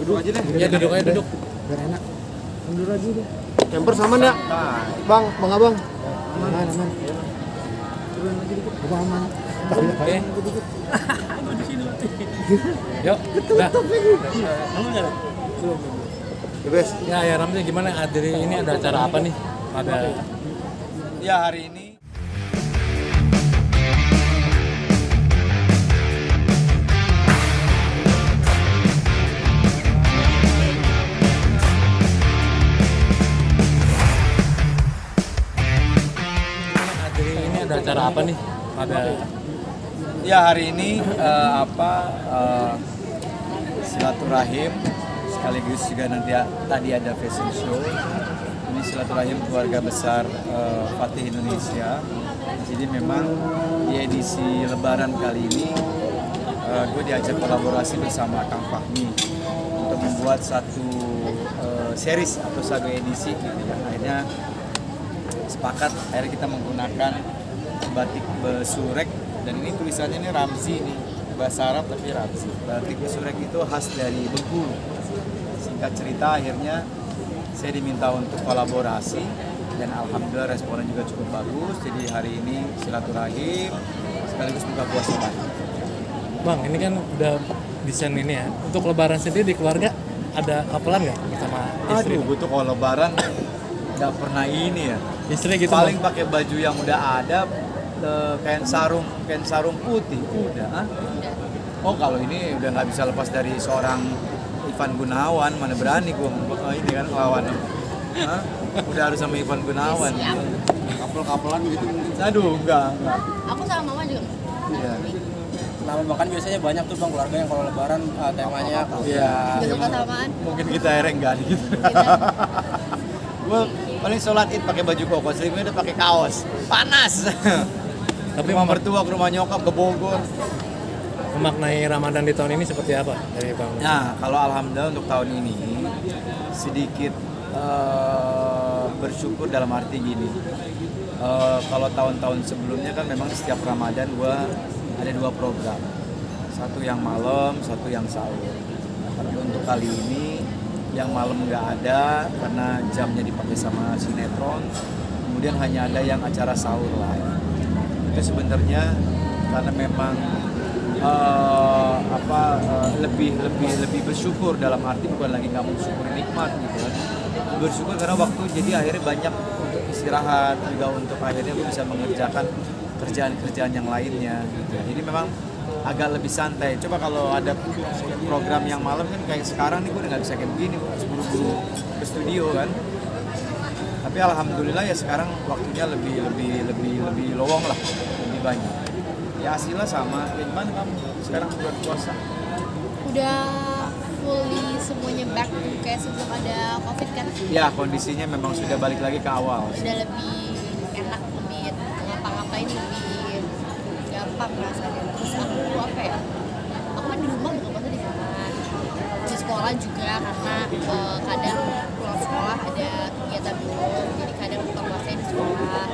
Duduk aja deh. Ya duduk aja duduk. Biar enak. Mundur aja deh. Camper sama enggak? Bang abang. Aman. Turun lagi dikit. Abang aman. Oke. Yuk. Udah. Ya bes. Ya Ramzi gimana hari ini ada acara apa nih? Pada Ya hari ini ada acara apa nih? Pada silaturahim sekaligus juga nanti tadi ada fashion show. Ini silaturahim keluarga besar Fatih Indonesia. Jadi memang di edisi Lebaran kali ini gue diajak kolaborasi bersama Kang Fahmi untuk membuat satu series atau satu edisi. Gitu ya. Akhirnya sepakat, akhirnya kita menggunakan batik besurek dan ini tulisannya ini Ramzi nih, bahasa Arab tapi Ramzi. Batik besurek itu khas dari Bengkulu. Singkat cerita akhirnya saya diminta untuk kolaborasi dan alhamdulillah responnya juga cukup bagus. Jadi hari ini silaturahim sekaligus buka puasa bareng. Bang, ini kan udah desain ini ya. Untuk lebaran sendiri di keluarga ada kapelan nggak sama istri? Aduh, gue tuh kalau lebaran nggak pernah ini ya. Istri gitu. Paling Bang. pakai baju yang udah ada, kain sarung putih udah. Oh kalau ini udah nggak bisa lepas dari seorang Ivan Gunawan, mana berani gue ini kan lawan. Hah? Udah harus sama Ivan Gunawan. Kapel-kapelan gitu mungkin. Aduh, enggak. Aku sama mama juga. Iya. Nama makan biasanya banyak tuh bang keluarga yang kalau lebaran temanya Iya. Gak suka samaan. Mungkin kita akhirnya enggak gitu. Gue paling sholat id pakai baju koko, selimutnya udah pakai kaos. Panas. Tapi Rumah mertua ke rumah nyokap ke Bogor. memaknai Ramadan di tahun ini seperti apa dari Bang? Nah, kalau alhamdulillah untuk tahun ini sedikit bersyukur dalam arti gini. Kalau tahun-tahun sebelumnya kan memang setiap Ramadan gue ada 2 program. Satu yang malam, satu yang sahur. Tapi untuk kali ini yang malam nggak ada karena jamnya dipakai sama sinetron. Kemudian hanya ada yang acara sahur live. Itu sebenarnya karena memang lebih bersyukur dalam arti bukan lagi nggak bersyukur nikmat gitu kan. Bersyukur karena waktu jadi akhirnya banyak untuk istirahat juga untuk akhirnya gue bisa mengerjakan kerjaan-kerjaan yang lainnya gitu. Jadi memang agak lebih santai. Coba kalau ada program yang malam kan kayak sekarang nih gue udah nggak bisa kayak begini, gue harus buru-buru ke studio kan. Tapi alhamdulillah ya sekarang waktunya lebih lowong lah, lebih banyak. Ya hasilnya sama. Gimana kamu sekarang bulan puasa? Udah fully semuanya back to kayak sebelum ada covid kan. Ya kondisinya memang sudah balik lagi ke awal. Udah lebih enak, lebih ngapa-ngapain lebih gampang rasanya. Terus aku apa ya? Aku kan di rumah buka puasa di kamar. Di sekolah juga karena kadang pulang sekolah ada kegiatan dulu. Jadi kadang buka puasa di sekolah.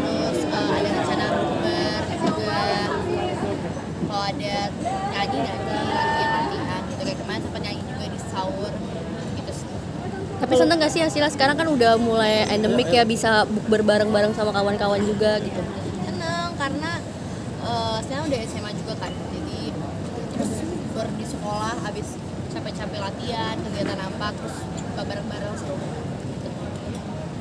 Terus ada rencana bukber juga. Kalau ada nyanyi latihan gitu kayak kemarin sempat nyanyi juga di sahur gitu sih. Tapi seneng gak sih hasilnya sekarang kan udah mulai endemik ya bisa bukber bareng-bareng sama kawan-kawan juga gitu. Seneng karena sekarang udah SMA juga kan, jadi terus baru di sekolah habis capek-capek latihan kegiatan apa terus buka bareng-bareng seru gitu.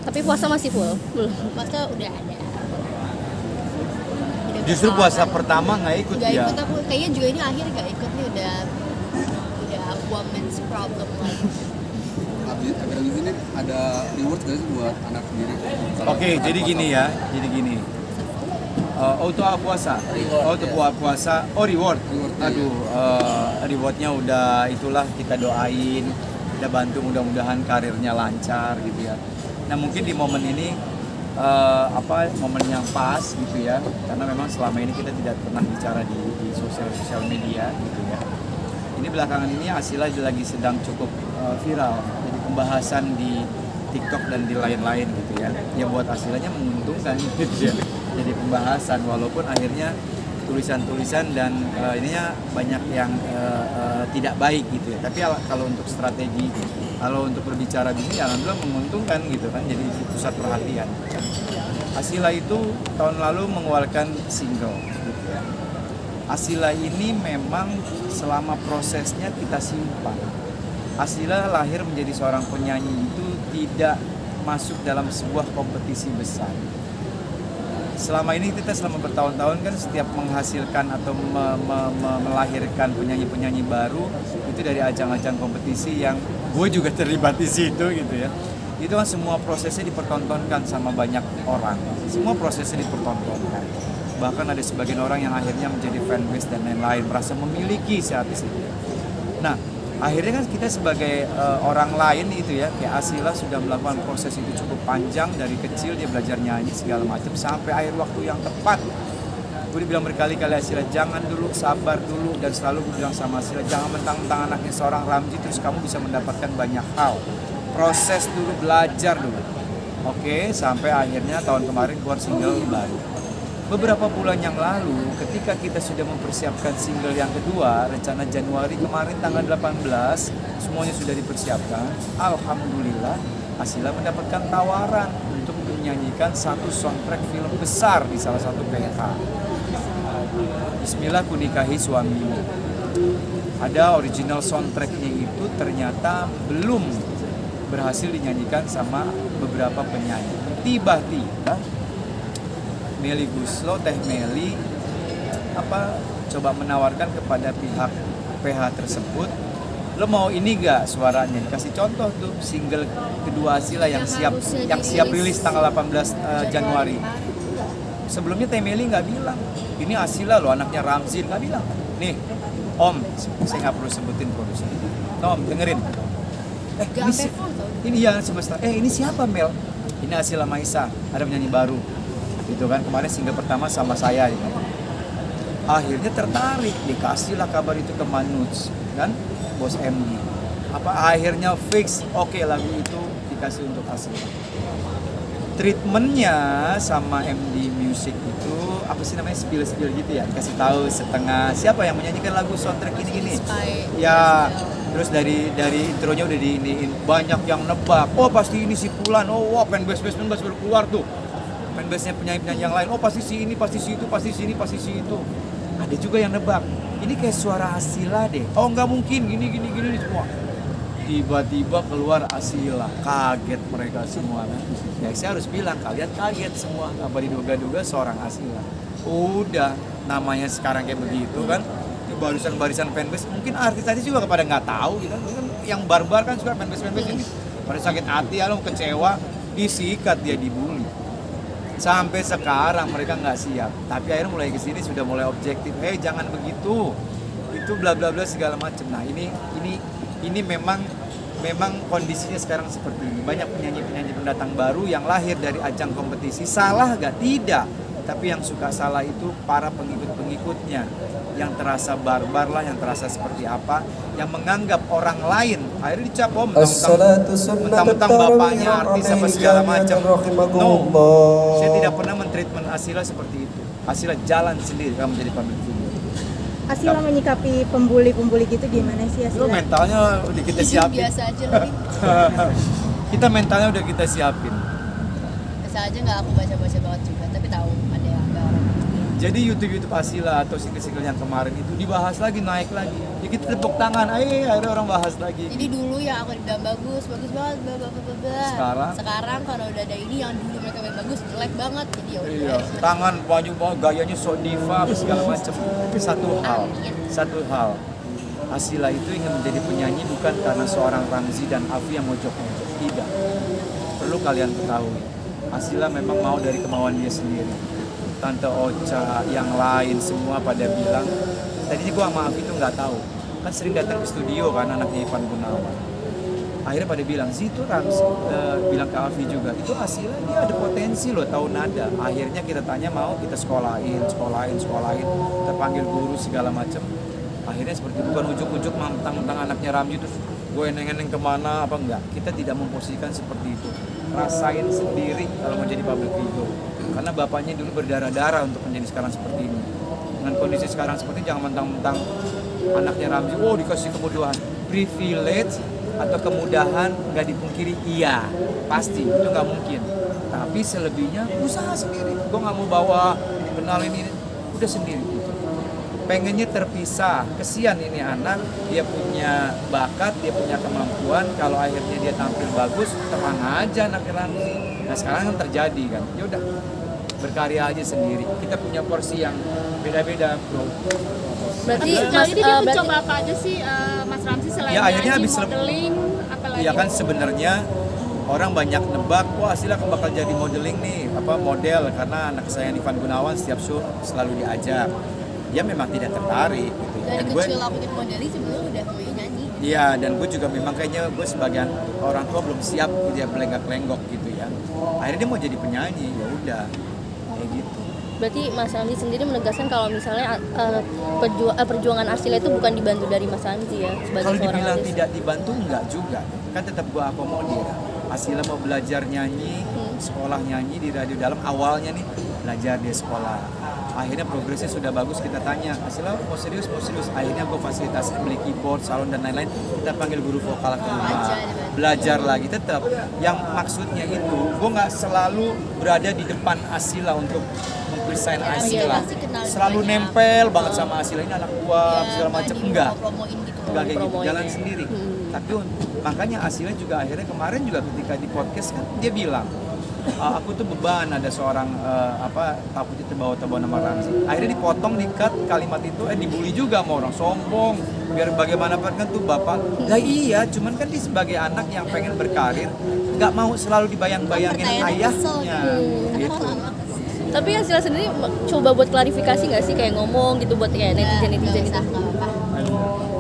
Tapi puasa masih full? Belum. Puasa udah ada. Justru puasa pertama nggak ikut Gak ya? ikut aku, kayaknya juga ini akhir gak ikut nih udah woman's problem lagi. Habis ini ada reward gak sih buat anak sendiri? Oke, jadi gini ya, untuk puasa, untuk puasa, reward. Aduh, rewardnya udah itulah kita doain, kita bantu mudah-mudahan karirnya lancar gitu ya. Nah mungkin di momen ini momen yang pas gitu ya, karena memang selama ini kita tidak pernah bicara di sosial media gitu ya. Ini belakangan ini hasilnya lagi sedang cukup viral, jadi pembahasan di TikTok dan di lain-lain gitu ya. Yang buat hasilnya menguntungkan gitu ya. Jadi pembahasan walaupun akhirnya tulisan-tulisan dan ininya banyak yang tidak baik gitu ya. Tapi kalau untuk strategi, kalau untuk berbicara bisnis, alhamdulillah menguntungkan gitu kan, jadi pusat perhatian. Asila itu tahun lalu mengeluarkan single gitu ya. Asila ini memang selama prosesnya kita simpan. Asila lahir menjadi seorang penyanyi itu tidak masuk dalam sebuah kompetisi besar. Selama ini kita selama bertahun-tahun kan setiap menghasilkan atau melahirkan penyanyi-penyanyi baru itu dari ajang-ajang kompetisi yang gue juga terlibat di situ gitu ya. Itu kan semua prosesnya dipertontonkan sama banyak orang. Semua prosesnya dipertontonkan. Bahkan ada sebagian orang yang akhirnya menjadi fanbase dan lain-lain, merasa memiliki si artis itu. Nah, akhirnya kan kita sebagai orang lain itu ya, kayak Asila sudah melakukan proses itu cukup panjang. Dari kecil dia belajar nyanyi segala macam sampai akhir waktu yang tepat. Gue dibilang berkali-kali Asila, jangan dulu, sabar dulu. Dan selalu gue bilang sama Asila, jangan mentang-mentang anaknya seorang Ramzy terus kamu bisa mendapatkan banyak hal. Proses dulu, belajar dulu. Oke, sampai akhirnya tahun kemarin keluar single baru. Beberapa bulan yang lalu ketika kita sudah mempersiapkan single yang kedua, rencana Januari kemarin tanggal 18, semuanya sudah dipersiapkan. Alhamdulillah Asila mendapatkan tawaran untuk menyanyikan satu soundtrack film besar di salah satu PH. Bismillah ku nikahi suamimu. Ada original soundtracknya itu ternyata belum berhasil dinyanyikan sama beberapa penyanyi. Tiba-tiba Meli Guslo, Teh Meli coba menawarkan kepada pihak PH tersebut, lo mau ini gak suaranya? Dikasih contoh tuh single kedua Asila yang siap rilis tanggal 18 Januari. Sebelumnya Teh Meli nggak bilang, ini Asila lo anaknya Ramzy, nggak bilang. Nih, Om, saya nggak perlu sebutin produser. Om, dengerin. Ini ya semesta. Ini siapa Mel? Ini Asila Maisa, ada penyanyi baru. Itu kan kemarin single pertama sama saya gitu. Akhirnya tertarik, dikasihlah kabar itu ke Manuj kan, bos MD. Akhirnya fix, oke, lagu itu dikasih untuk Asila. Treatmentnya sama MD Music itu apa sih namanya, spill gitu ya, kasih tahu setengah siapa yang menyanyikan lagu soundtrack ini ya. Terus dari intronya udah diiniin, banyak yang nebak, oh pasti ini si Fulan, oh wah fanbase baru keluar tuh, fanbase-nya penyanyi yang lain, oh pasti si ini, pasti si itu, pasti si ini, pasti si itu. Ada juga yang nebak, ini kayak suara Asila deh, oh nggak mungkin, gini semua. Tiba-tiba keluar Asila, kaget mereka semua kan. Ya saya harus bilang, kalian kaget semua, apa diduga-duga seorang Asila. Udah, namanya sekarang kayak begitu kan, barisan fanbase, mungkin artis-artis juga kepada nggak tahu gitu kan. Yang barbar kan suka fanbase ini, pada sakit hati, kecewa, disikat dia, dibully. Sampai sekarang mereka nggak siap, tapi akhirnya mulai kesini sudah mulai objektif, jangan begitu, itu bla bla bla segala macam. Nah ini memang kondisinya sekarang seperti ini. Banyak penyanyi pendatang baru yang lahir dari ajang kompetisi. Salah gak? Tidak. Tapi yang suka salah itu para pengikut-pengikutnya, yang terasa barbar lah, yang terasa seperti apa, yang menganggap orang lain akhirnya dicap, mentang-mentang bapaknya artis apa segala macam. No, saya tidak pernah mentreatment Asila seperti itu. Asila jalan sendiri kalau menjadi public figure. Asila menyikapi pembuli gitu gimana sih Asila? Lu mentalnya udah kita siapin. Biasa aja lagi. Kita mentalnya udah kita siapin. Biasa aja, nggak aku baca-baca banget juga, tapi tahu ada orang. Jadi YouTube Asila atau single-single yang kemarin itu dibahas lagi, naik lagi. Ya kita tepuk tangan, akhirnya orang bahas lagi. Jadi dulu yang aku bilang bagus banget, Sekarang karena udah ada ini yang dulu mereka bilang bagus, jelek banget. Jadi ya udah. Iya, tangan baju gayanya so diva segala macam. Tapi satu hal. Asila itu ingin menjadi penyanyi bukan karena seorang Ramzy dan Afi yang mojok-mojok. Tidak. Perlu kalian ketahui. Asila memang mau dari kemauan dia sendiri. Tante Ocha, yang lain semua pada bilang, tadinya gue sama Afi tuh nggak tahu, kan sering datang ke studio kan anaknya Ivan Gunawan. Akhirnya pada bilang, itu Ramzy, bilang ke Afi juga, itu Asila dia ada potensi loh, tahu nada. Akhirnya kita tanya, mau kita sekolahin, terpanggil guru segala macam. Akhirnya seperti itu, bukan ujuk-ujuk mentang-mentang anaknya Ramzy terus gue eneng-eneng kemana apa enggak. Kita tidak memposisikan seperti itu. Rasain sendiri kalau menjadi public figure. Karena bapaknya dulu berdarah-darah untuk menjadi sekarang seperti ini. Dengan kondisi sekarang seperti jangan mentang-mentang anaknya Ramzi, dikasih kemudahan. Privilege atau kemudahan nggak dipungkiri, iya pasti itu nggak mungkin. Tapi selebihnya usaha sendiri. Gue nggak mau bawa kenalin ini, udah sendiri. Pengennya terpisah, kesian ini anak, dia punya bakat, dia punya kemampuan, kalau akhirnya dia tampil bagus, terang aja anak Ramzi. Nah sekarang kan terjadi kan, ya udah berkarya aja sendiri. Kita punya porsi yang beda-beda, bro. Berarti Sejauh ini dia berarti mencoba apa aja sih Mas Ramzi selain Ya, akhirnya nyanyi, habis modeling, apalagi? Ya kan sebenarnya orang banyak nebak, wah Asila kan bakal jadi modeling nih, model, karena anak saya Ivan Gunawan setiap show selalu diajak. Dia memang tidak tertarik gitu. Dari Dan gue, kecil aku ikut modeling sebelum udah mulai nyanyi. iya, dan gue juga memang kayaknya gue sebagai orang tua belum siap dia belenggak-lenggok gitu ya. Akhirnya dia mau jadi penyanyi, ya udah kayak gitu. berarti Mas Ramzi sendiri menegaskan kalau misalnya perjuangan Arsila itu bukan dibantu dari Mas Ramzi ya sebagai Kalau seorang dibilang artis. tidak dibantu enggak juga, kan tetap gue akomodir. Asila mau belajar nyanyi, sekolah nyanyi di Radio Dalam, awalnya nih belajar dia sekolah. Akhirnya progresnya sudah bagus, kita tanya, Asila mau serius? Akhirnya gue fasilitasi beli keyboard, salon dan lain-lain, kita panggil guru vokal ke rumah. Belajar lagi tetap. Yang maksudnya itu, gue nggak selalu berada di depan Asila untuk mempresent Asila. Selalu nempel banget sama Asila, ini anak gua, segala macam, enggak. Promoin gitu. Enggak kayak gitu, Promoin jalan ya. sendiri. Tapi makanya Asila juga akhirnya kemarin juga ketika di podcast kan dia bilang, aku tuh beban ada seorang takut terbawa-bawa nama Ramzi. Akhirnya dipotong, di-cut kalimat itu, dibully juga sama orang sombong. Biar bagaimanapun kan tuh bapak. Lah iya, cuman kan dia sebagai anak yang pengen berkarir, nggak mau selalu dibayang-bayangin ayahnya. Gitu. Tapi Arsila sendiri coba buat klarifikasi nggak sih, kayak ngomong gitu buat kayak netizen itu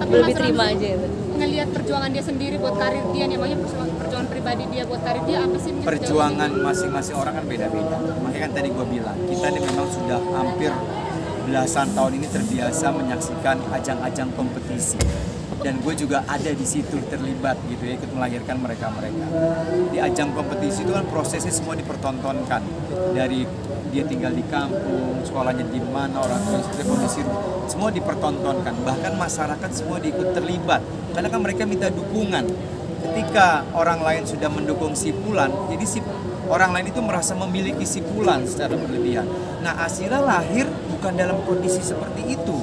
Tapi lebih Mas terima Ramzi aja ya. ngelihat perjuangan dia sendiri buat karir dia, namanya perjuangan pribadi dia buat karir dia apa sih? Perjuangan masing-masing orang kan beda-beda. Makanya kan tadi gue bilang, kita ini memang sudah hampir belasan tahun ini terbiasa menyaksikan ajang-ajang kompetisi. Dan gue juga ada di situ terlibat gitu ya, ikut melahirkan mereka-mereka. Di ajang kompetisi itu kan prosesnya semua dipertontonkan. Dari dia tinggal di kampung, sekolahnya di mana, orang tua seperti kondisi semua dipertontonkan. Bahkan masyarakat semua diikut terlibat. Karena kan mereka minta dukungan. Ketika orang lain sudah mendukung si Fulan, jadi si orang lain itu merasa memiliki si Fulan secara berlebihan. Nah, Asila lahir bukan dalam kondisi seperti itu.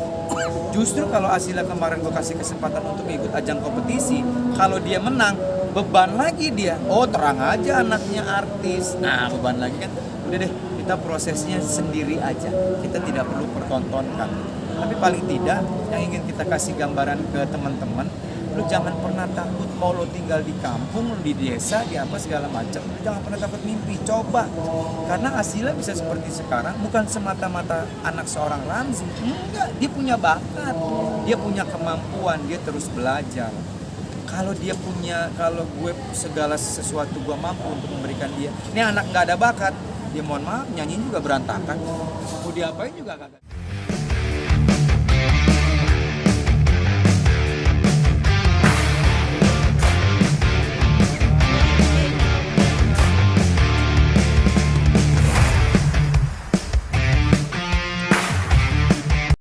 Justru kalau Asila kemarin gue kasih kesempatan untuk ikut ajang kompetisi, kalau dia menang, beban lagi dia. Oh, terang aja anaknya artis. Nah, beban lagi kan. Udah deh, kita prosesnya sendiri aja. Kita tidak perlu pertontonkan. Tapi paling tidak, yang ingin kita kasih gambaran ke teman-teman, lu jangan pernah takut mau lu tinggal di kampung, di desa, di apa segala macam. Lu jangan pernah takut mimpi, coba. Karena Asila bisa seperti sekarang bukan semata-mata anak seorang Ramzi. Enggak, dia punya bakat, dia punya kemampuan, dia terus belajar. Kalau gue segala sesuatu gue mampu untuk memberikan dia. Ini anak nggak ada bakat, dia mohon maaf nyanyi juga berantakan. Mau diapain juga kagak.